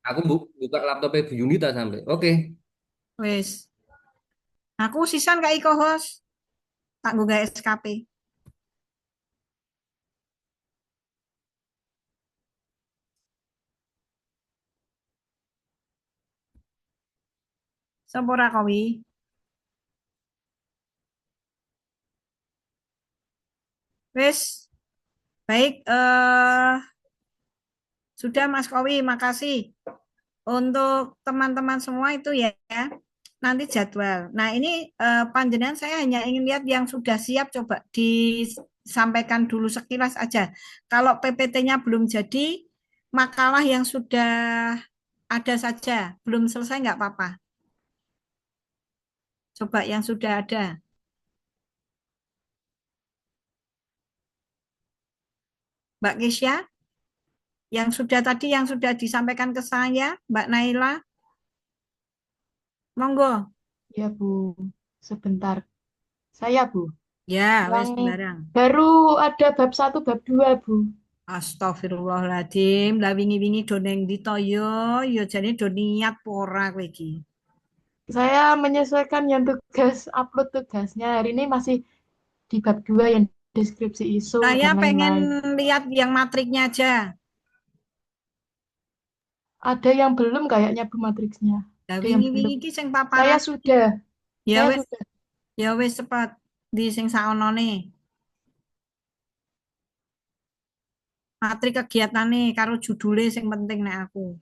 Aku buka laptopnya Bu Yunita sampai. Oke. Wes. Aku sisan kak Iko host. Tak gue SKP. Sempora kowi. Wes. Baik. Sudah Mas Kowi. Makasih. Untuk teman-teman semua itu ya. Nanti jadwal. Nah ini panjenengan saya hanya ingin lihat yang sudah siap. Coba disampaikan dulu sekilas aja. Kalau PPT-nya belum jadi, makalah yang sudah ada saja. Belum selesai nggak apa-apa. Coba yang sudah ada. Mbak Kesya, yang sudah tadi yang sudah disampaikan ke saya, Mbak Naila, monggo. Ya, Bu. Sebentar. Saya, Bu. Ya, Yang wes sembarang. baru ada bab 1, bab 2, Bu. Astagfirullahaladzim, lah wingi-wingi doneng ditoyo, yo jadi do niat pora kowe iki. Saya menyesuaikan yang tugas, upload tugasnya. Hari ini masih di bab 2 yang deskripsi isu Saya dan pengen lain-lain. lihat yang matriknya aja. Ada yang belum kayaknya, Bu, matriksnya. Lah Ada yang wingi-wingi belum. iki sing Saya paparan iki. sudah. Ya Saya wes, sudah. ya wes cepat di sing saonone. Matrik kegiatane karo judule sing penting nek aku.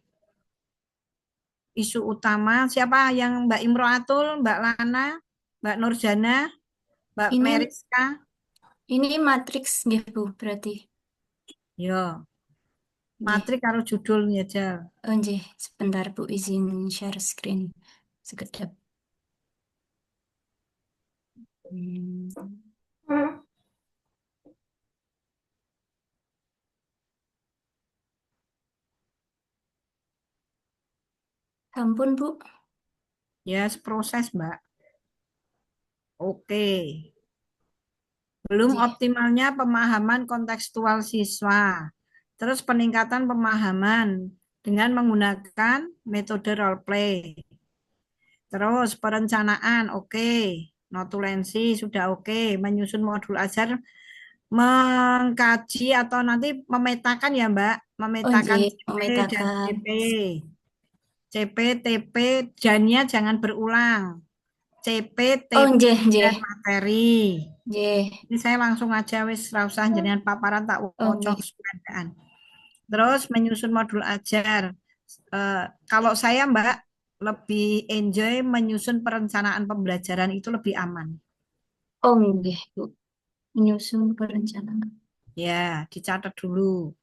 Isu utama siapa yang Mbak Imroatul, Mbak Lana, Mbak Nurjana, Mbak Ini Meriska, ini matriks nggih Bu, berarti. yo, Nggih. matrik karo judulnya aja. Oh, nggih, sebentar Bu, izin share screen sekedap. Hmm. Ampun Bu. Ya, proses, Mbak. Oke. Belum Nggih. optimalnya pemahaman kontekstual siswa. Terus peningkatan pemahaman dengan menggunakan metode role play. Terus perencanaan, oke. Notulensi sudah oke. Menyusun modul ajar, mengkaji atau nanti memetakan ya Mbak, Oh, memetakan nggih, CP dan memetakan. TP. CP, TP, jannya jangan berulang. CP, Oh, TP, nggih, dan nggih. materi. Nggih. Ini saya langsung aja wis ra usah jenengan paparan tak Oh, wocok nggih. sepedaan. Terus menyusun modul ajar. Kalau saya Mbak lebih enjoy menyusun perencanaan pembelajaran itu lebih aman. Oh, nggih, Bu. Menyusun perencanaan. Ya, dicatat dulu.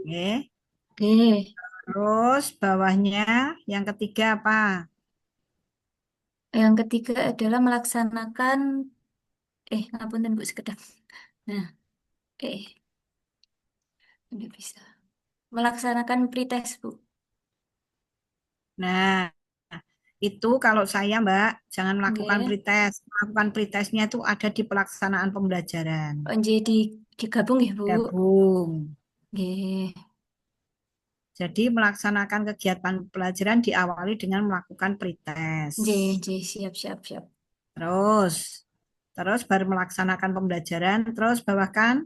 Oke. Oke. Terus bawahnya yang ketiga apa? Yang ketiga adalah melaksanakan ngapunten Bu sekedap. Nah, eh udah bisa. Melaksanakan pretest, Bu. Nah, itu kalau saya Mbak, jangan melakukan Nggih. pretest. Melakukan pretestnya itu ada di pelaksanaan pembelajaran. Oh, jadi digabung ya, Bu. Gabung. Nggih. Jadi melaksanakan kegiatan pelajaran diawali dengan melakukan pretest. Nggih, nggih, siap, siap, siap. Terus, terus baru melaksanakan pembelajaran, terus bawahkan.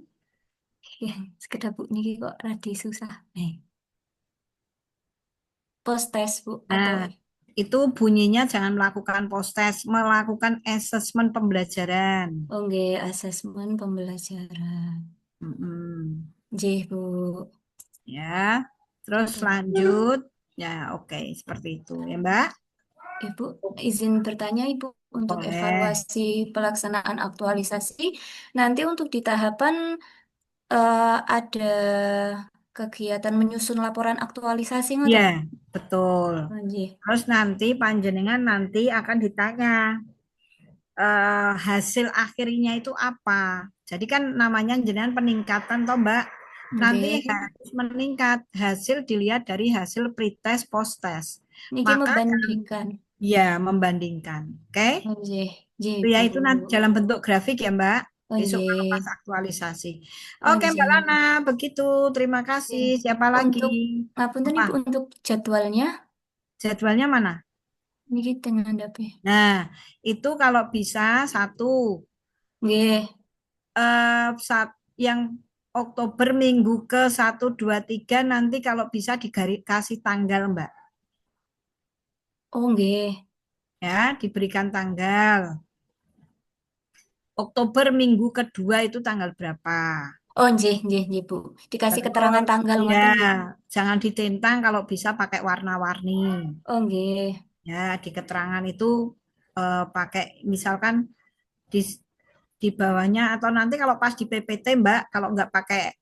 Ya, sekedar Bu niki kok rada susah. Post test, Bu, atau Nah, itu bunyinya jangan melakukan post-test, melakukan asesmen pembelajaran. oh nggih, asesmen pembelajaran. Mm-mm. Nggih, Bu. Ya, terus Mm-mm. lanjut. Ya, oke, seperti itu ya, Mbak. Ibu, izin bertanya Ibu untuk Boleh. evaluasi pelaksanaan aktualisasi. Nanti untuk di tahapan ada kegiatan menyusun laporan aktualisasi Ya, ngoten. betul. Oh, nggih. Terus nanti panjenengan nanti akan ditanya hasil akhirnya itu apa. Jadi kan namanya jenengan peningkatan toh Mbak. Nanti Nggih. harus meningkat hasil dilihat dari hasil pretest post test. Niki Maka membandingkan. ya membandingkan. Oke? Oh, nggih. Nggih, Ya Bu. itu nanti dalam bentuk grafik ya Mbak. Oh Besok kalau nggih. pas aktualisasi. Oh Oke, Mbak nggih. Lana, begitu. Terima kasih. Nggih. Siapa lagi? Untuk ngapunten Apa? Ibu untuk jadwalnya Jadwalnya mana? niki teng ngandhape. Nah, itu kalau bisa satu. Nggih. Yang Oktober minggu ke 1, 2, 3 nanti kalau bisa dikasih tanggal, Mbak. Oh nggih. Ya, diberikan tanggal. Oktober minggu kedua itu tanggal berapa? Oh nggih Bu. Dikasih keterangan Terus tanggal ya, ngoten nggih. jangan ditentang kalau bisa pakai warna-warni. Oh nggih. Ya, di keterangan itu pakai misalkan di di bawahnya atau nanti kalau pas di PPT, Mbak, kalau nggak pakai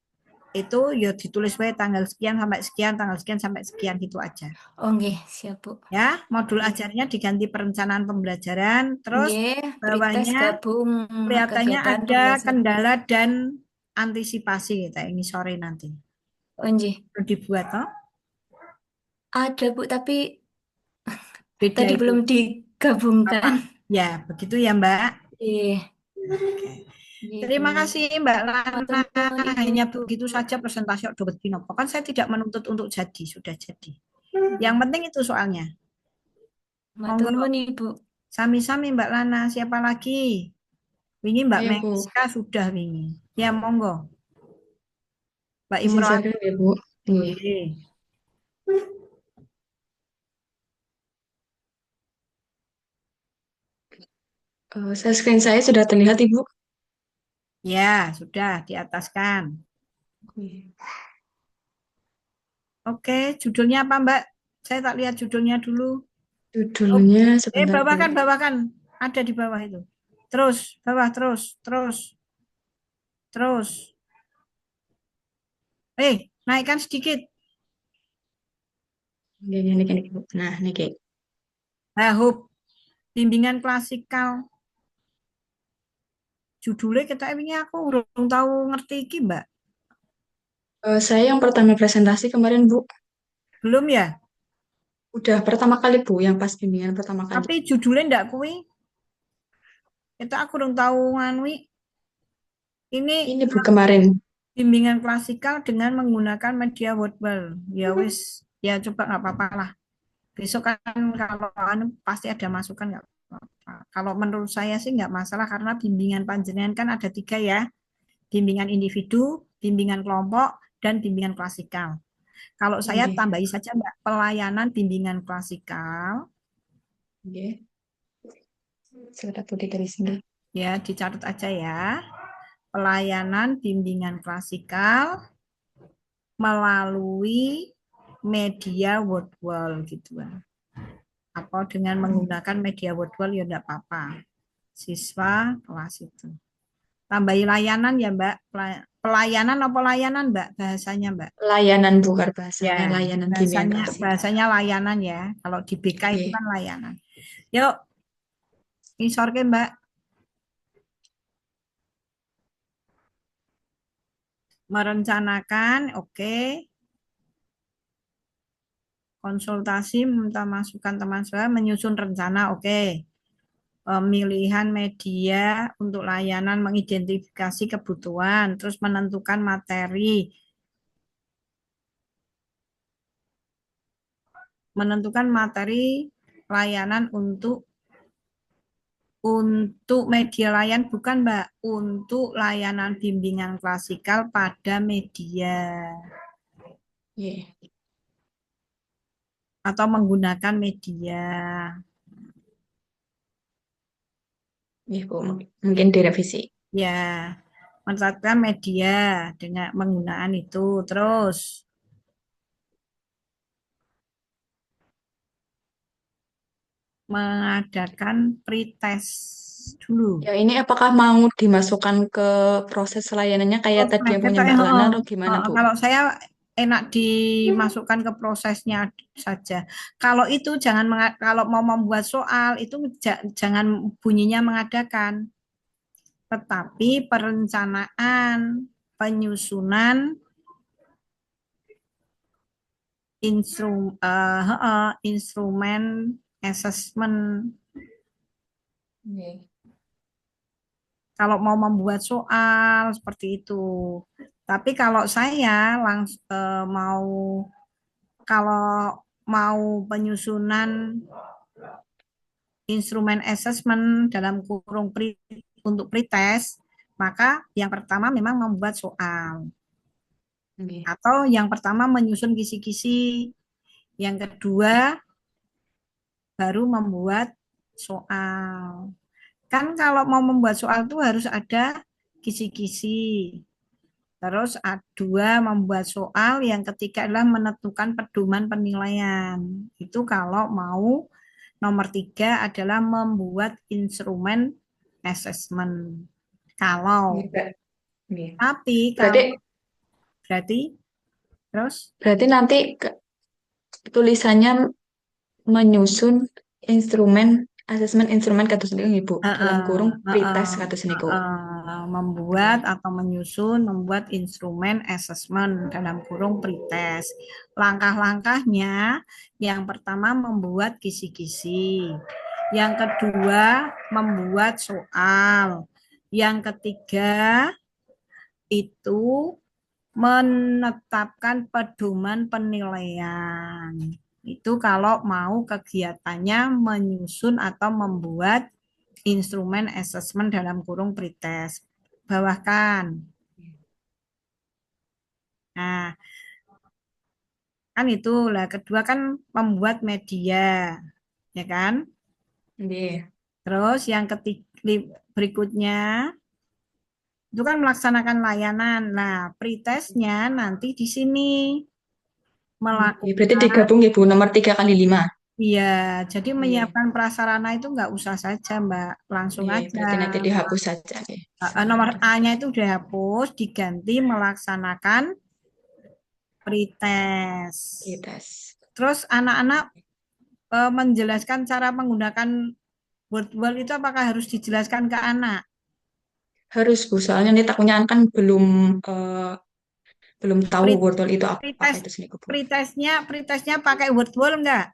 itu ya ditulis wae tanggal sekian sampai sekian, tanggal sekian sampai sekian gitu aja. Oh nggih, siap Bu. Ya, modul Nggih. ajarnya diganti perencanaan pembelajaran, terus Nggih, pretest bawahnya gabung kelihatannya kegiatan ada pembelajaran. kendala dan antisipasi kita ini sore nanti. Oh nggih. Perlu dibuat toh? Ada Bu, tapi Beda tadi itu belum apa? digabungkan. Ya, begitu ya, Mbak. Iya, Oke. nggih Bu. Terima kasih Mbak Matur Lana. nuwun Ibu. Hanya begitu saja presentasi Oktober Pinopo. Kan saya tidak menuntut untuk jadi, sudah jadi. Yang penting itu soalnya. Matur Monggo, nuwun Ibu. sami-sami Mbak Lana. Siapa lagi? Wingi Mbak Ayo, Bu. Mengska sudah wingi. Ya, monggo. Mbak Izin Imron. sharing ya, Bu. Iya. Boleh. Share screen saya sudah terlihat, Ibu. Ya, sudah diataskan. Iya. Oke, judulnya apa Mbak? Saya tak lihat judulnya dulu. Oh, Judulnya sebentar, Bu. bawahkan, bawahkan. Ada di bawah itu. Terus, bawah, terus. Naikkan sedikit. Ini, Bu. Nah, ini kayak. Nah, hub bimbingan klasikal. Judulnya kita ini aku belum tahu ngerti iki, Mbak. Saya yang pertama presentasi kemarin, Bu. Belum ya? Udah pertama kali, Bu, yang pas bimbingan pertama kali. Tapi judulnya ndak kuwi. Kita aku belum tahu nganui. Ini Ini, Bu, kemarin. bimbingan klasikal dengan menggunakan media Wordwall. Ya wis, ya coba nggak apa-apa lah. Besok kan kalau pasti ada masukan nggak apa-apa. Kalau menurut saya sih nggak masalah karena bimbingan panjenengan kan ada 3 ya. Bimbingan individu, bimbingan kelompok, dan bimbingan klasikal. Kalau saya Oke. tambahi saja Mbak, pelayanan bimbingan klasikal, Oke. Sudah putih dari sini. ya dicatat aja ya. Pelayanan bimbingan klasikal melalui media Wordwall gitu kan. Atau dengan menggunakan media Wordwall ya enggak apa-apa. Siswa kelas itu. Tambahi layanan ya Mbak. Pelayanan apa layanan Mbak bahasanya Mbak? Layanan, bukan Ya, bahasanya. Layanan bimbingan bahasanya klasik. bahasanya layanan ya. Kalau di BK itu Oke. kan layanan. Yuk, ngisorke Mbak. Merencanakan, oke. Konsultasi, minta masukan teman saya, menyusun rencana, oke. Pemilihan media untuk layanan, mengidentifikasi kebutuhan, terus menentukan materi, layanan untuk media layan bukan Mbak, untuk layanan bimbingan klasikal pada media Iya. atau menggunakan media. Iya, Bu. Mungkin direvisi. Ya, menetapkan media dengan penggunaan itu. Terus mengadakan pretest dulu. Ya, ini apakah mau dimasukkan ke proses layanannya kayak tadi yang punya Mbak Lana atau gimana, Bu? Kalau saya enak dimasukkan ke prosesnya saja. Kalau itu jangan kalau mau membuat soal itu jangan bunyinya mengadakan, tetapi perencanaan, penyusunan instrumen assessment. Oke. kalau mau membuat soal seperti itu. Tapi kalau saya mau kalau mau penyusunan instrumen assessment dalam kurung untuk pretest, maka yang pertama memang membuat soal. Nggih. Atau yang pertama menyusun kisi-kisi, yang kedua baru membuat soal. Kan kalau mau membuat soal itu harus ada kisi-kisi. Terus dua membuat soal, yang ketiga adalah menentukan pedoman penilaian. Itu kalau mau. Nomor tiga adalah membuat instrumen assessment. Nggih, Kalau, Mbak. Nggih. tapi Berarti kalau berarti terus berarti nanti tulisannya menyusun instrumen asesmen instrumen kados niku nggih, Bu. Dalam kurung pretest kados niku. membuat atau membuat instrumen assessment dalam kurung pretest. Langkah-langkahnya, yang pertama membuat kisi-kisi, yang kedua membuat soal, yang ketiga itu menetapkan pedoman penilaian. Itu kalau mau kegiatannya menyusun atau membuat instrumen assessment dalam kurung pretest. Bawahkan. Nah, kan itu lah. Kedua kan membuat media, ya kan? Nggih. Terus yang berikutnya itu kan melaksanakan layanan. Nah, pretestnya nanti di sini Nggih, berarti melakukan. digabung ya, Bu, nomor 3 kali 5. Iya, jadi Nggih. menyiapkan prasarana itu nggak usah saja, Mbak. Langsung Nggih, aja. berarti nanti dihapus saja. Nggih. Nomor A-nya itu udah hapus, diganti melaksanakan pretest. Pretest. Terus anak-anak menjelaskan cara menggunakan word itu apakah harus dijelaskan ke anak? Harus, Bu, soalnya ini takutnya kan belum tahu Pre- wortel itu apa Pretest, itu seniku, Bu. pretestnya pakai word enggak?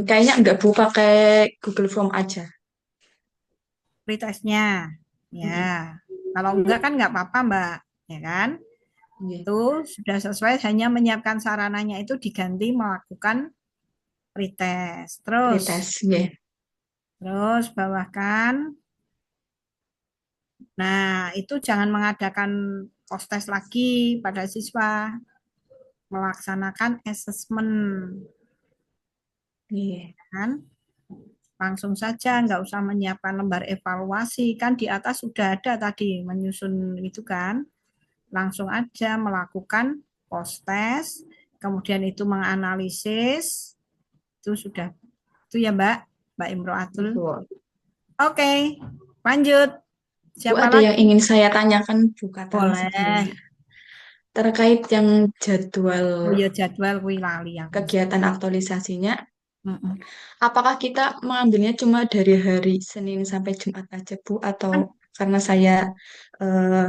Kayaknya enggak, Bu, pakai Google Form aja. Pretestnya, ya. Mm-mm. Kalau enggak kan enggak apa-apa, Mbak, ya kan? Nggih. Itu sudah sesuai, hanya menyiapkan sarananya itu diganti melakukan pretest. Pretest, nggih. Terus bawahkan. Nah, itu jangan mengadakan post test lagi pada siswa, melaksanakan assessment, Nggih. kan? Langsung saja, nggak usah menyiapkan lembar evaluasi, kan di atas sudah ada tadi menyusun itu kan. Langsung aja melakukan post test, kemudian itu menganalisis, itu sudah. Itu ya Mbak Imro'atul. Bu. Oke, lanjut. Bu, Siapa ada yang lagi? ingin saya tanyakan, Bu Katang, sebelumnya. Boleh. Terkait yang jadwal Oh ya, jadwal kuwi lali aku. kegiatan aktualisasinya, Mm-mm. apakah kita mengambilnya cuma dari hari Senin sampai Jumat aja, Bu? Atau Kan karena saya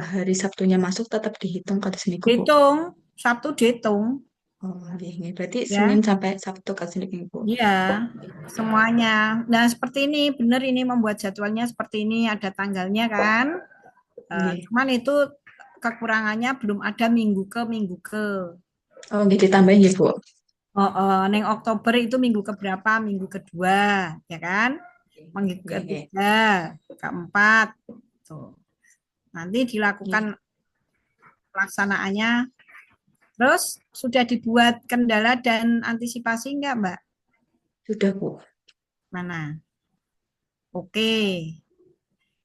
hari Sabtunya masuk tetap dihitung kata seminggu, Bu? dihitung, Sabtu dihitung, Oh, iya. Berarti Senin ya. sampai Sabtu kata seminggu, Bu. Iya, semuanya. Nah, seperti ini, benar ini membuat jadwalnya seperti ini, ada tanggalnya kan. Iya. Cuman itu kekurangannya belum ada minggu ke minggu ke. Oh, gitu ditambahin ya, Bu. Neng Oktober itu minggu keberapa? Minggu kedua, ya kan? Minggu Iya, iya. ketiga, keempat. Tuh. Nanti dilakukan Iya. pelaksanaannya. Terus sudah dibuat kendala dan antisipasi enggak, Mbak? Sudah, Bu. Mana? Oke.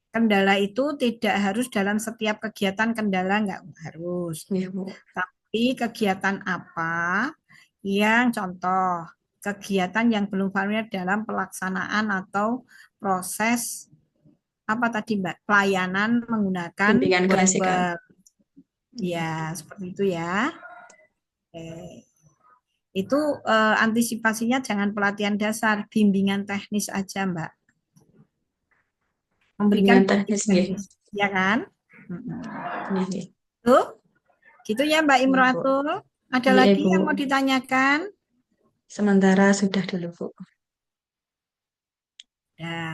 Kendala itu tidak harus dalam setiap kegiatan, kendala enggak harus. Iya, Bu. Tapi kegiatan apa yang contoh kegiatan yang belum familiar dalam pelaksanaan atau proses apa tadi Mbak? Pelayanan menggunakan Bimbingan keasikan. word. Iya. Ya, seperti itu ya. Oke. Itu antisipasinya jangan pelatihan dasar, bimbingan teknis aja, Mbak. Memberikan Bimbingan bimbingan teknis, iya. teknis, ya kan? Iya, iya. Tuh, gitu ya Mbak Iya, Bu. Imratul. Ada Iya, lagi Bu. yang mau ditanyakan? Sementara sudah dulu, Bu. Ya,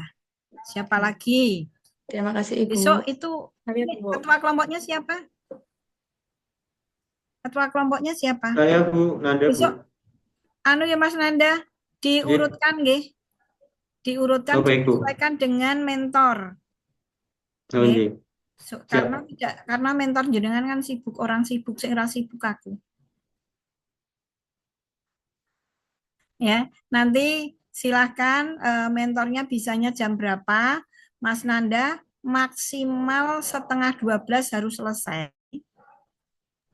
siapa lagi? Terima kasih Ibu. Besok itu Tapi ini Bu. ketua kelompoknya siapa? Ketua kelompoknya siapa? Saya Bu, Nanda Bu. Besok anu ya Mas Nanda, Nggih. diurutkan nggih. Diurutkan Oh, baik Bu. disesuaikan dengan mentor. Oh, Nggih. nggih. Siap. Karena mentor jenengan kan sibuk, orang sibuk, sing ra sibuk aku. Ya, nanti silahkan mentornya bisanya jam berapa, Mas Nanda maksimal setengah 12 harus selesai.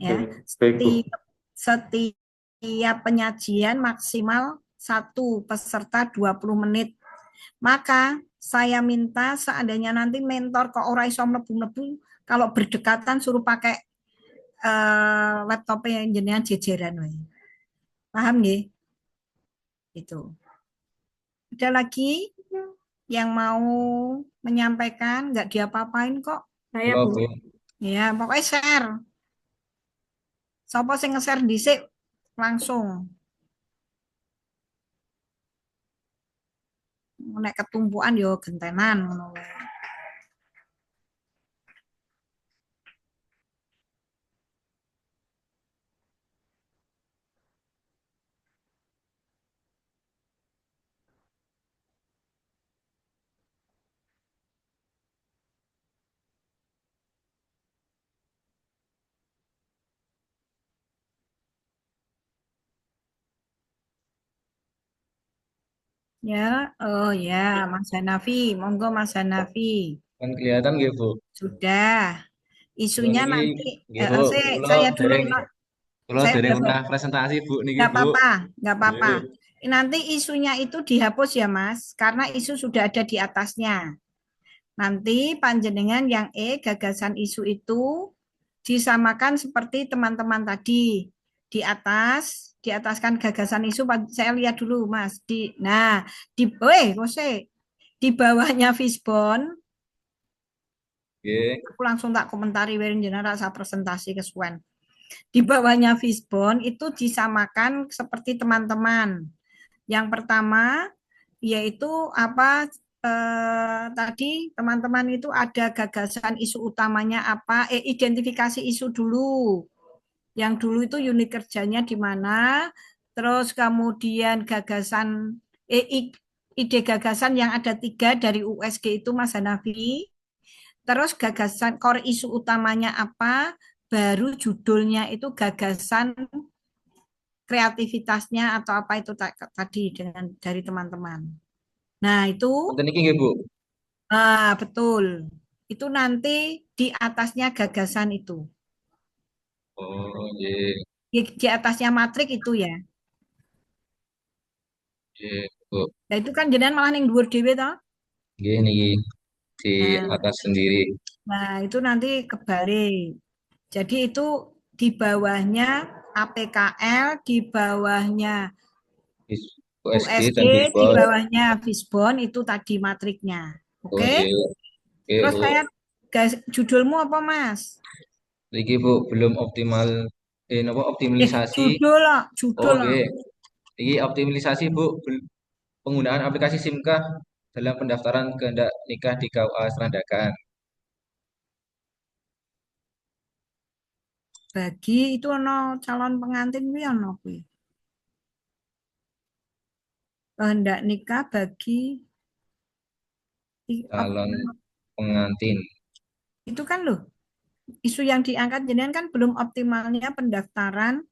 Ya, Baik Bu. setiap penyajian maksimal satu peserta 20 menit. Maka saya minta seandainya nanti mentor kok ora iso mlebu-mlebu, kalau berdekatan suruh pakai laptopnya yang jenengan jejeran wae. Paham nggih? Itu. Ada lagi yang mau menyampaikan? Nggak diapa-apain kok. Saya Halo, Bu. Bu. Ya, pokoknya share. Sopo sing nge-share dhisik langsung. Nek ketumpuan yo gentenan ngono wae. Ya, oh ya, Mas Hanafi, monggo Mas Hanafi. Kan kelihatan nggih, Bu. Sudah. Kula Isunya niki nanti, nggih, Bu. saya dulu, Kula saya dereng udah pernah presentasi, Bu, niki, nggak Bu. apa-apa, nggak apa-apa. Nggih. Nanti isunya itu dihapus ya Mas, karena isu sudah ada di atasnya. Nanti panjenengan yang gagasan isu itu disamakan seperti teman-teman tadi. Di atas kan gagasan isu, saya lihat dulu Mas. Nah, di bawahnya Fishbone, Nggih. aku langsung tak komentari werin jenengan rasa presentasi kesuwen. Di bawahnya Fishbone itu disamakan seperti teman-teman. Yang pertama yaitu apa tadi teman-teman itu ada gagasan isu utamanya apa, identifikasi isu dulu. Yang dulu itu unit kerjanya di mana, terus kemudian ide gagasan yang ada 3 dari USG itu Mas Hanafi, terus gagasan core isu utamanya apa, baru judulnya itu gagasan kreativitasnya atau apa itu tadi dari teman-teman. Nah, itu Wonten niki nggih, Bu. betul. Itu nanti di atasnya gagasan itu. Oh, nggih. Di atasnya matrik itu ya. Nggih, Bu. Nah, itu kan jenengan malah ning dhuwur dhewe toh. Nggih niki di Nah, atas sendiri. itu nanti kebalik. Jadi itu di bawahnya APKL, di bawahnya USG USG, dan di Fishbone. bawahnya Fishbone itu tadi matriknya. Oh, Oke? nggih. Nggih, Terus Bu. saya judulmu apa, Mas? Niki, Bu, belum optimal napa optimalisasi. Judul loh, Oh, judul loh. nggih. Iki optimalisasi, Bu, penggunaan aplikasi SIMKah dalam pendaftaran kehendak nikah di KUA Serandakan. Bagi itu ono calon pengantin kuwi ono kuwi. Kehendak nikah bagi Calon pengantin. itu kan loh. Isu yang diangkat jenengan kan belum optimalnya pendaftaran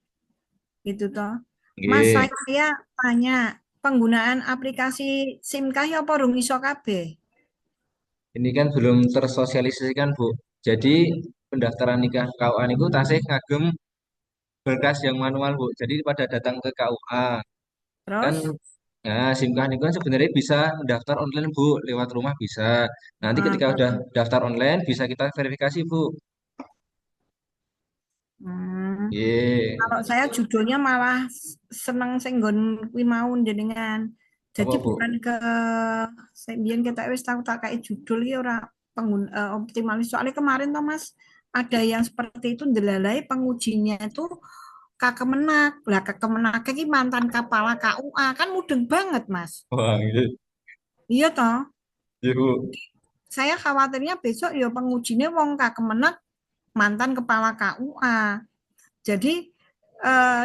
gitu toh. Mas, Nggih. saya tanya, penggunaan aplikasi SIMKah ya apa rung iso kabeh? Ini kan belum tersosialisasikan, Bu. Jadi pendaftaran nikah KUA niku tasih ngagem berkas yang manual, Bu. Jadi pada datang ke KUA kan Terus SIMKah niku kan sebenarnya bisa mendaftar online, Bu, lewat rumah bisa. Nanti ketika udah daftar online bisa kita verifikasi, Bu. Iya. kalau saya judulnya malah seneng sing nggon kuwi mau jenengan. Jadi Apa, Bu? bukan ke biyen kita wis tahu tak kayak judul iki ora optimalis. Soalnya kemarin toh Mas ada yang seperti itu ndelalai pengujinya itu Kemenak. Lah Kemenak iki mantan kepala KUA kan mudeng banget Mas. Wah, iya. Iya toh. Iya, Bu. saya khawatirnya besok ya pengujinya wong Kemenak mantan kepala KUA. Jadi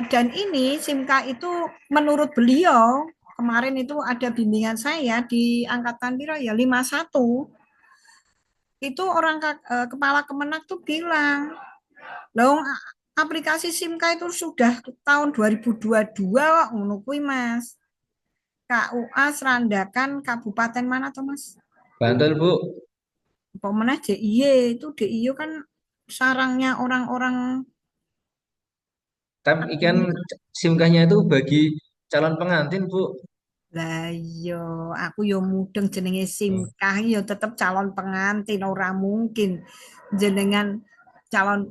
dan ini SIMKA itu menurut beliau kemarin itu ada bimbingan saya di angkatan piro ya 51. Itu orang kepala Kemenak tuh bilang, "Loh, aplikasi SIMKA itu sudah tahun 2022 kok ngono kuwi, Mas." KUA Serandakan Kabupaten mana tuh, Mas? Bantul, Bu. Pemenang DIY itu DIY kan sarangnya orang-orang. Tapi kan SIMKA-nya itu bagi calon pengantin, Bu. Lah iya, aku yo mudeng jenenge Hmm. SIMKA yo tetep calon pengantin ora mungkin jenengan calon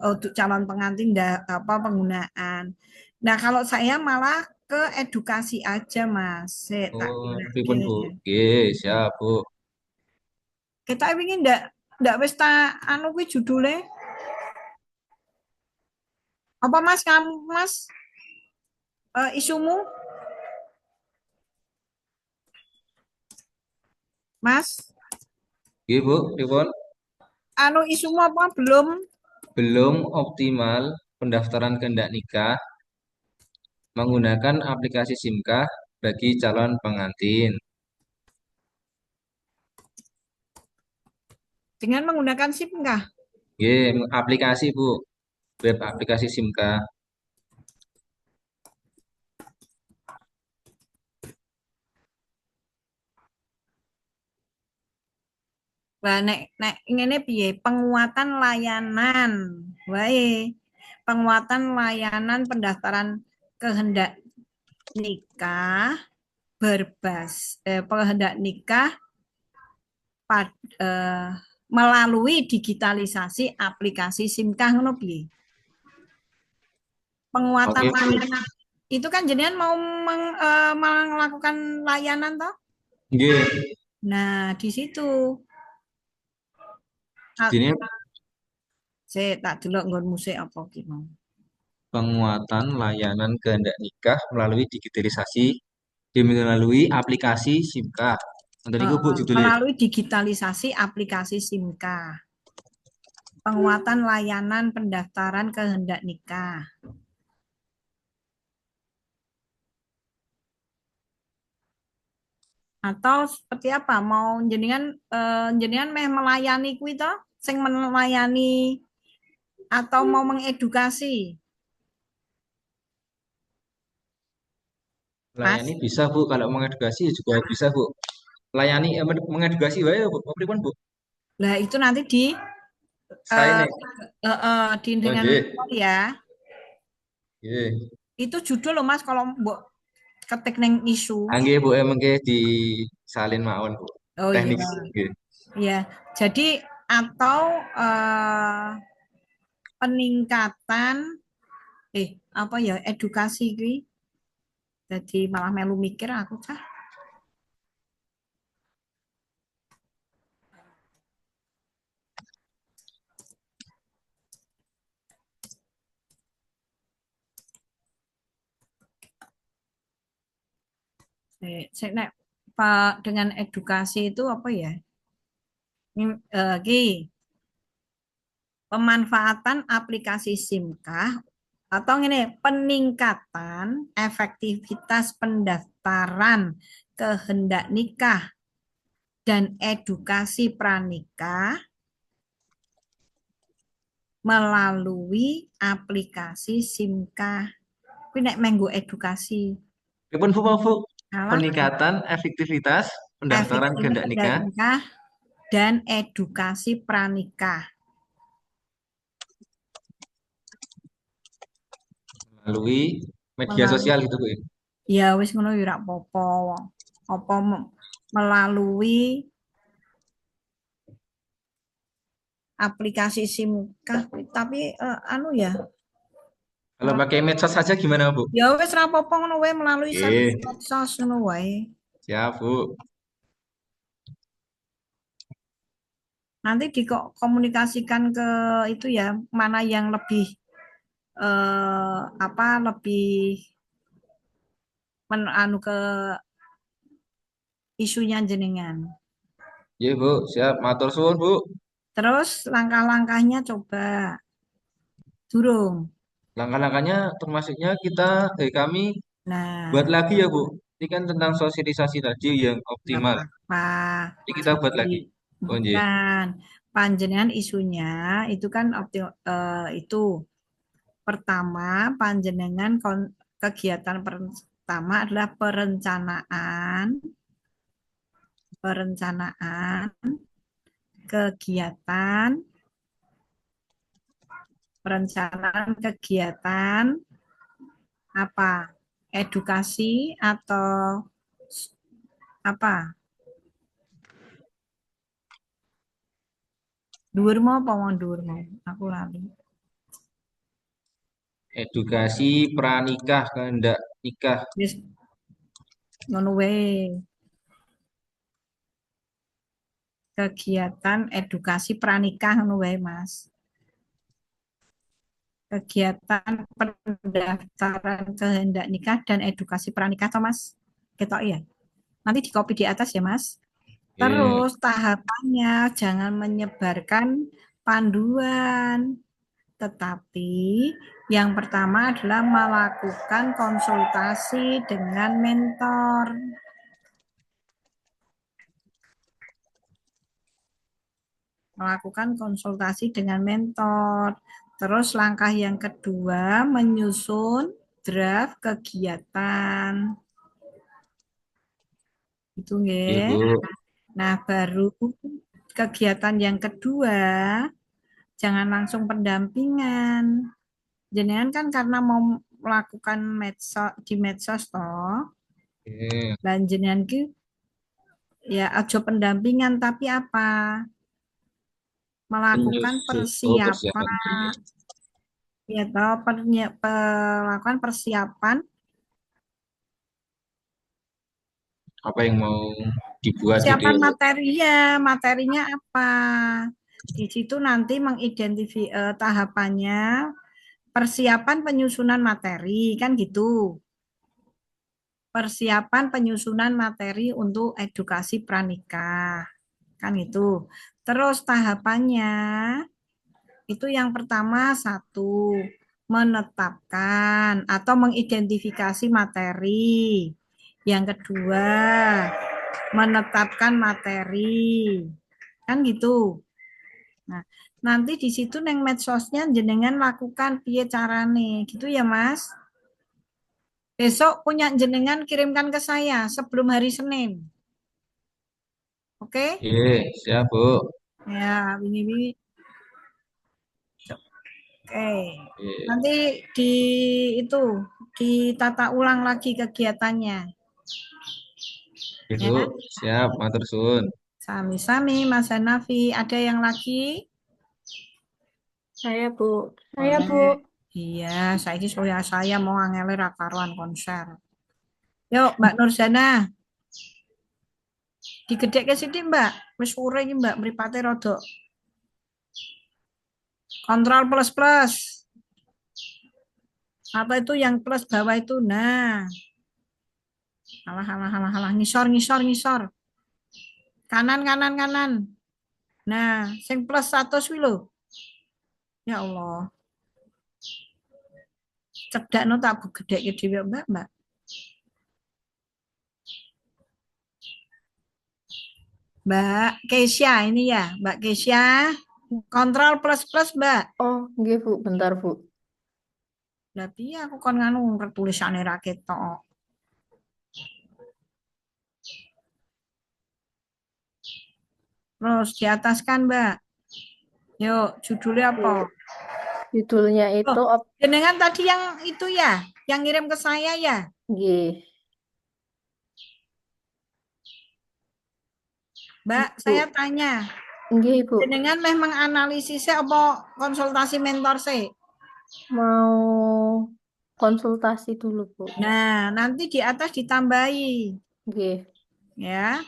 pengantin apa penggunaan. Nah, kalau saya malah ke edukasi aja, Mas. Saya tak Oh, pilihke. pripun, Bu? Oke, siap, Bu. Kita ingin ndak wis ta anu kuwi judule. Apa Mas kamu Mas isumu? Mas, Oke, Bu, pripun? anu isumu apa belum? Belum optimal pendaftaran kehendak nikah menggunakan aplikasi SIMKA bagi calon pengantin. Dengan menggunakan SIM enggak? Oke, aplikasi, Bu. Web aplikasi SIMKA. Lah nek ngene piye? Penguatan layanan. Wae. Penguatan layanan pendaftaran kehendak nikah kehendak nikah eh, melalui digitalisasi aplikasi SIMKA ngono piye? Penguatan Oke, Bu. layanan itu kan jenengan mau melakukan layanan toh? Oke, Nah, di situ ini saya tak delok nggon musik apa ki mau. penguatan layanan kehendak nikah melalui digitalisasi melalui aplikasi SIMKA. Nanti niku, Bu, judulnya. Melalui digitalisasi aplikasi SIMKA. Penguatan layanan pendaftaran kehendak nikah. Atau seperti apa? Mau jenengan meh melayani kuwi to? Sing melayani atau mau mengedukasi? Mas, Layani bisa, Bu. Kalau mengedukasi juga bisa, Bu. Layani mengedukasi wae, Bu. Pripun, Bu? lah itu nanti Saya eh, nih. dengan Oke. ya. Oke. Itu judul loh Mas kalau mbok ketik neng isu. Angge, Bu, emang ke disalin mawon, Bu. Oh iya. Teknik. Oke. Ya, jadi atau peningkatan apa ya edukasi gue. Jadi malah melu mikir aku cah. Saya nek Pak dengan edukasi itu apa ya? Pemanfaatan aplikasi SIMKA atau ini peningkatan efektivitas pendaftaran kehendak nikah dan edukasi pranikah melalui aplikasi SIMKA. Kuwi nek menggo edukasi. Pripun, Bu, Bu? Alah, Peningkatan efektivitas pendaftaran efektivitas kehendak nikah nikah dan edukasi pranikah. melalui media Melalui sosial gitu, Bu. ya wis ngono ya ora apa-apa. Apa melalui aplikasi SIMKA tapi anu ya. Kalau pakai medsos saja gimana, Bu? Ya wis ora apa-apa ngono wae melalui Oke, medsos ngono wae. siap, Bu. Nanti dikomunikasikan ke itu ya, mana yang lebih apa lebih anu ke isunya jenengan. Iya, Bu. Siap. Matur suwun, Bu. Terus langkah-langkahnya coba. Durung. Langkah-langkahnya termasuknya kami Nah, buat lagi ya, Bu. Ini kan tentang sosialisasi tadi yang nggak optimal. apa-apa. Ini kita buat Jadi lagi. Oh, iya. bukan panjenengan isunya itu kan itu pertama panjenengan kegiatan pertama adalah perencanaan kegiatan apa? Edukasi atau apa? Dhuwurmu apa wong dhuwurmu? Aku lali. Edukasi pranikah kehendak nikah. Wis ngono wae. Kegiatan edukasi pranikah ngono wae, Mas. Kegiatan pendaftaran kehendak nikah dan edukasi pranikah, Thomas. Ketok ya. Nanti di copy di atas ya, Mas. Iya. Terus tahapannya jangan menyebarkan panduan, tetapi yang pertama adalah melakukan konsultasi dengan mentor. Melakukan konsultasi dengan mentor. Terus langkah yang kedua menyusun draft kegiatan. Itu Iya, nggih. Bu. Nah, baru kegiatan yang kedua jangan langsung pendampingan. Jenengan kan karena mau melakukan di medsos toh, Iya. dan jenengan ki ya aja pendampingan tapi apa? Melakukan Penyusun. Oh, persiapan persiapan. Iya. ya toh, melakukan persiapan Apa yang mau dibuat gitu ya, Bu? materinya apa? Di situ nanti mengidentifikasi tahapannya persiapan penyusunan materi kan gitu. Persiapan penyusunan materi untuk edukasi pranikah kan itu. Terus tahapannya itu yang pertama satu menetapkan atau mengidentifikasi materi. Yang kedua menetapkan materi kan gitu. Nah, nanti di situ neng medsosnya jenengan lakukan piye carane gitu ya Mas. Besok punya jenengan kirimkan ke saya sebelum hari Senin. Oke? Iya, siap, Bu. Ya, ini. Oke. Iya. Nanti di itu ditata ulang lagi kegiatannya. Iya, Ya, Bu. Siap, matur suwun. sami-sami Mas Hanafi. Ada yang lagi? Saya, Bu. Boleh. Iya, saya mau angele ra karuan konser. Yuk, Mbak Nurzana, digedhekke sithik, Mbak. Wis sore iki, Mbak, mripate rada. Kontrol plus plus. Apa itu yang plus bawah itu? Nah, alah. Ngisor. Kanan. Nah, sing plus 100 kuwi lho. Ya Allah. Cedakno tak gedhekke dhewe, Mbak. Mbak Kesia ini ya, Mbak Kesia. Kontrol plus plus, Mbak. Oh, nggih, Bu. Bentar, Bu. Lah piye aku kon nganu tulisane ra ketok. Terus di atas kan, Mbak. Yuk, judulnya apa? Judulnya itu Jenengan tadi yang itu ya, yang ngirim ke saya ya. nggih. Mbak, Bu. saya tanya, Nggih, Bu. jenengan memang analisisnya apa konsultasi mentor sih? Mau konsultasi dulu, Bu. Nah, nanti di atas ditambahi Nggih. ya.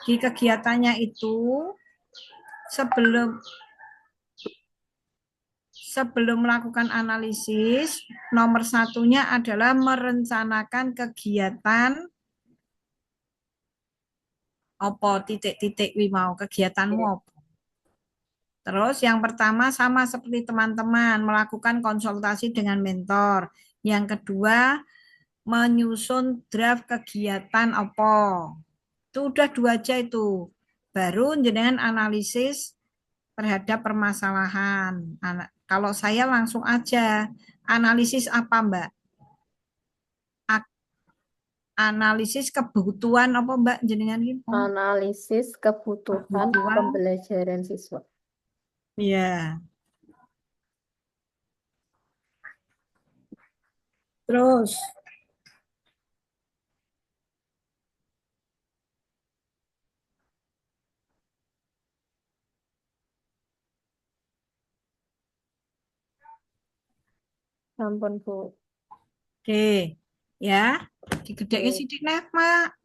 Di kegiatannya itu sebelum melakukan analisis, nomor satunya adalah merencanakan kegiatan Apa titik-titik wi mau kegiatanmu apa? Terus yang pertama sama seperti teman-teman melakukan konsultasi dengan mentor. Yang kedua menyusun draft kegiatan apa. Itu udah 2 aja itu. Baru jenengan analisis terhadap permasalahan. Kalau saya langsung aja analisis apa Mbak? Analisis kebutuhan apa Mbak jenengan gitu? Analisis kebutuhan Kebutuhan. pembelajaran siswa. Iya. Terus Ampun, Bu. oke. Ya, digedeknya Oke. sidik nah, Mak.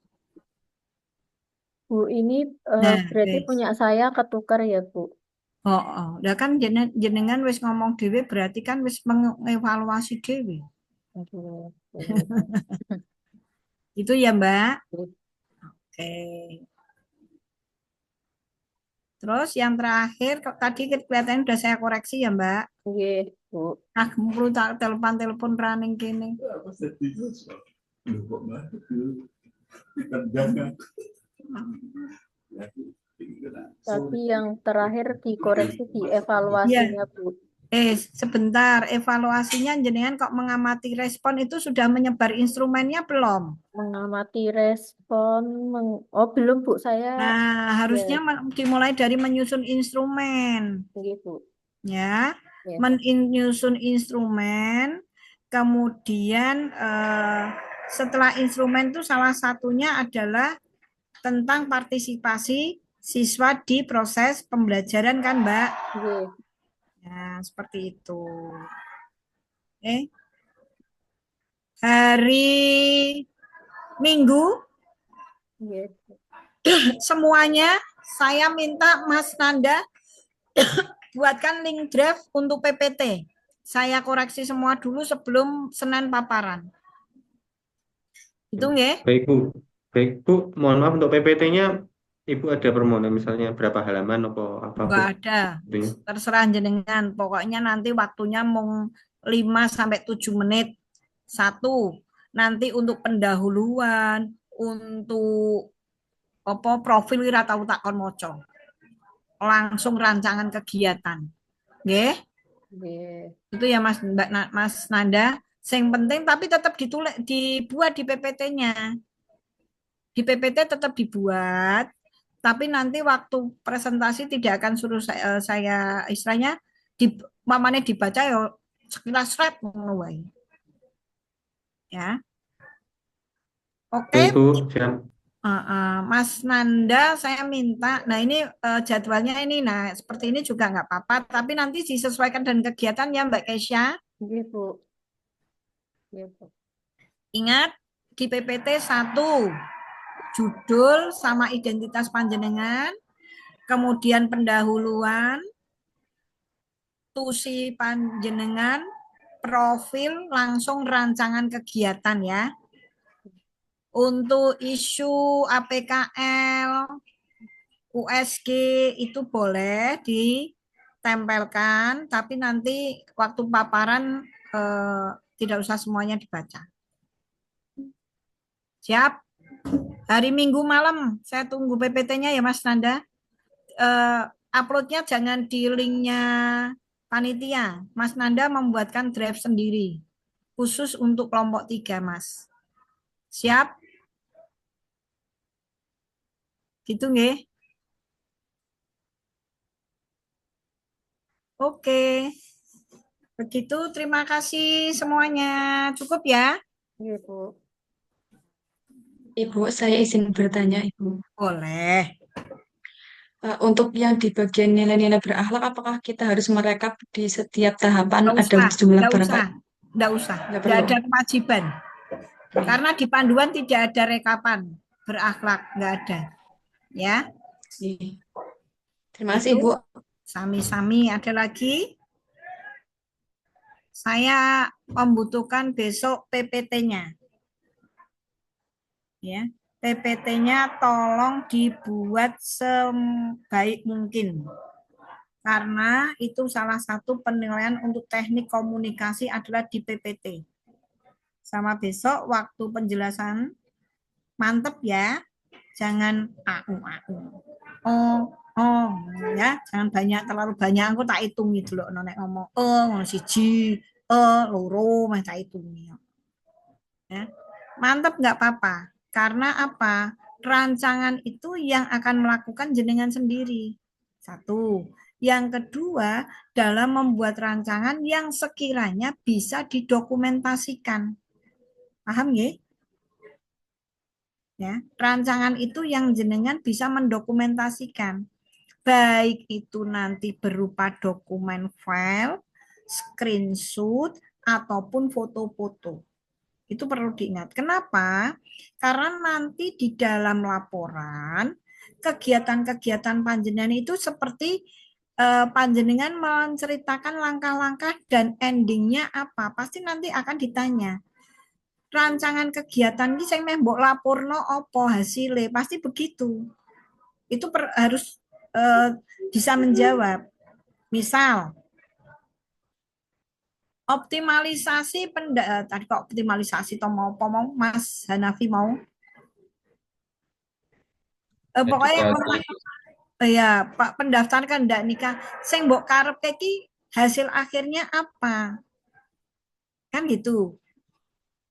Bu, ini Nah, berarti wis. punya saya ketukar ya, Bu? Oh. Lah kan jenengan wis ngomong dhewe berarti kan wis mengevaluasi dhewe. Aduh, Itu ya, Mbak. Bu. Oke. Terus yang terakhir tadi kelihatannya udah saya koreksi ya, Mbak. Oke, Bu. Ah, perlu telepon running kene. Tapi yang terakhir dikoreksi di Iya. evaluasinya, Bu. Sebentar, evaluasinya jenengan kok mengamati respon itu sudah menyebar instrumennya belum? Mengamati respon, oh belum, Bu. Saya Nah, harusnya dimulai dari menyusun instrumen, Oke, Bu. ya. Ya. Menyusun instrumen, kemudian setelah instrumen itu salah satunya adalah tentang partisipasi siswa di proses pembelajaran kan, Mbak? Oke. Ya, seperti itu. Oke. Hari Minggu Oke. semuanya saya minta Mas Nanda buatkan link draft untuk PPT. Saya koreksi semua dulu sebelum Senin paparan. Itu nggih? Baik, Bu. Baik, Bu. Mohon maaf untuk PPT-nya, Ibu ada permohonan misalnya berapa halaman apa Enggak Bu? ada. Itunya. Terserah jenengan. Pokoknya nanti waktunya mau 5 sampai 7 menit. 1. Nanti untuk pendahuluan, untuk apa profil ora tau tak kon maca. Langsung rancangan kegiatan. Nggih? Oke. Itu ya Mas Nanda. Yang penting tapi tetap dibuat di PPT-nya. Di PPT tetap dibuat, tapi nanti waktu presentasi tidak akan suruh saya istilahnya mamane dibaca ya sekilas rep ngono wae. Ya. Oke. Baik, Bu. Siap. Mas Nanda saya minta, nah ini jadwalnya ini, nah seperti ini juga nggak apa-apa, tapi nanti disesuaikan dengan kegiatan ya Mbak Kesya. Oke, Bu. Oke, Bu. Ingat di PPT 1 judul sama identitas panjenengan, kemudian pendahuluan, tusi panjenengan, profil, langsung rancangan kegiatan ya. Untuk isu APKL, USG itu boleh ditempelkan, tapi nanti waktu paparan tidak usah semuanya dibaca. Siap? Hari Minggu malam, saya tunggu PPT-nya ya Mas Nanda. Uploadnya jangan di linknya panitia. Mas Nanda membuatkan draft sendiri. Khusus untuk kelompok 3, Mas. Siap? Gitu nggih? Oke. Begitu, terima kasih semuanya. Cukup ya? Oke, Bu. Ibu, saya izin bertanya, Ibu. Boleh. Untuk yang di bagian nilai-nilai berakhlak, apakah kita harus merekap di setiap tahapan Nggak ada usah, jumlah nggak berapa? usah. Nggak usah. Nggak Nggak perlu. ada kewajiban. Karena di panduan tidak ada rekapan berakhlak. Nggak ada. Ya. Iya. Terima kasih, Itu Ibu. sami-sami. Ada lagi? Saya membutuhkan besok PPT-nya. Ya. PPT-nya tolong dibuat sebaik mungkin. Karena itu salah satu penilaian untuk teknik komunikasi adalah di PPT. Sama besok waktu penjelasan, mantep ya. Jangan oh ya, jangan terlalu banyak. Aku tak hitung gitu loh, nek ngomong siji, loro, mah tak hitung ya. Mantep nggak apa-apa. Karena apa? Rancangan itu yang akan melakukan jenengan sendiri. Satu. Yang kedua, dalam membuat rancangan yang sekiranya bisa didokumentasikan. Paham ya? Ya, rancangan itu yang jenengan bisa mendokumentasikan. Baik itu nanti berupa dokumen file, screenshot, ataupun foto-foto. Itu perlu diingat. Kenapa? Karena nanti di dalam laporan, kegiatan-kegiatan panjenengan itu seperti panjenengan menceritakan langkah-langkah dan endingnya apa. Pasti nanti akan ditanya. Rancangan kegiatan ini saya mbok laporno opo hasilnya. Pasti begitu. Itu harus bisa menjawab. Misal, optimalisasi tadi kok optimalisasi atau mau ngomong Mas Hanafi mau pokoknya edukasi. ya Pak pendaftaran kan ndak nikah sing mbok karep iki hasil akhirnya apa kan gitu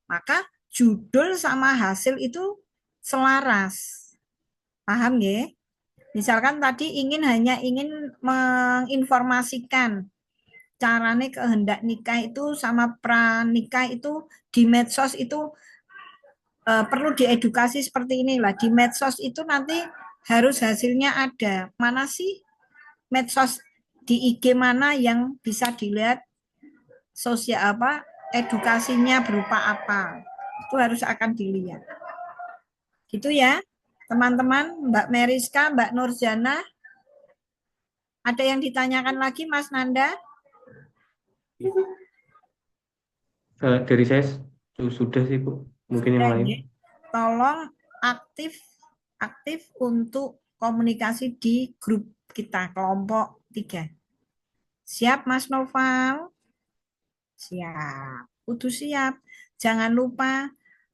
maka judul sama hasil itu selaras paham ya misalkan tadi hanya ingin menginformasikan carane kehendak nikah itu sama pranikah itu di medsos itu perlu diedukasi seperti inilah di medsos itu nanti harus hasilnya ada mana sih medsos di IG mana yang bisa dilihat sosial apa edukasinya berupa apa itu harus akan dilihat gitu ya teman-teman Mbak Meriska Mbak Nurjana ada yang ditanyakan lagi Mas Nanda Dari saya sudah sih Bu. Mungkin yang lain. ya. Tolong aktif untuk komunikasi di grup kita kelompok 3 siap Mas Noval siap kudu siap jangan lupa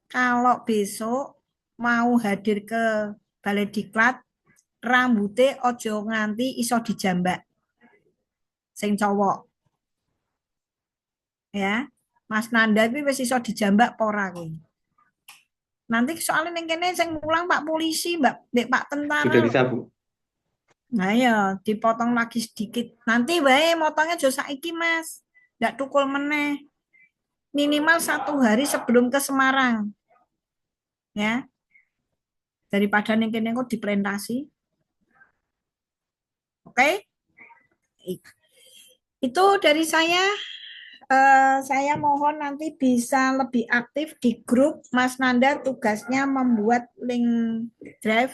kalau besok mau hadir ke Balai Diklat rambutnya ojo nganti iso dijambak sing cowok ya Mas Nanda itu wis iso dijambak pora kuwi nanti soalnya ning kene sing mulang Pak polisi Mbak Pak tentara Sudah bisa Bu. nah ya dipotong lagi sedikit nanti wae motongnya aja saiki Mas ndak tukul meneh minimal 1 hari sebelum ke Semarang ya daripada ning kene kok diplantasi oke itu dari saya mohon nanti bisa lebih aktif di grup Mas Nanda tugasnya membuat link drive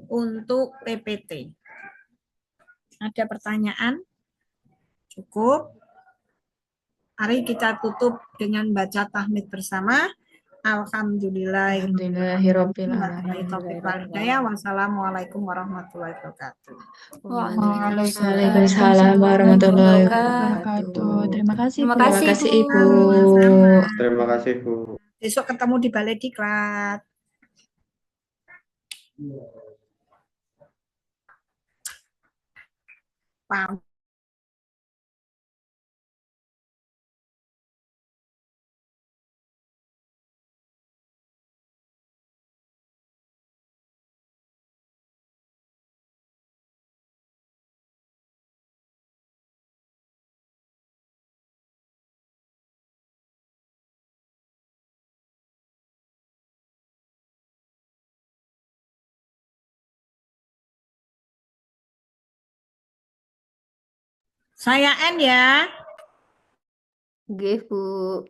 untuk PPT ada pertanyaan cukup mari kita tutup dengan baca tahmid bersama Alhamdulillahirabbil alamin. Wassalamualaikum warahmatullahi wabarakatuh. Waalaikumsalam warahmatullahi wabarakatuh. Terima kasih, Terima Bu. Terima kasih, kasih Bu. Ibu. Terima kasih Bu. Besok ketemu di Balai Diklat. Paham. Saya N ya. Nggih, Bu.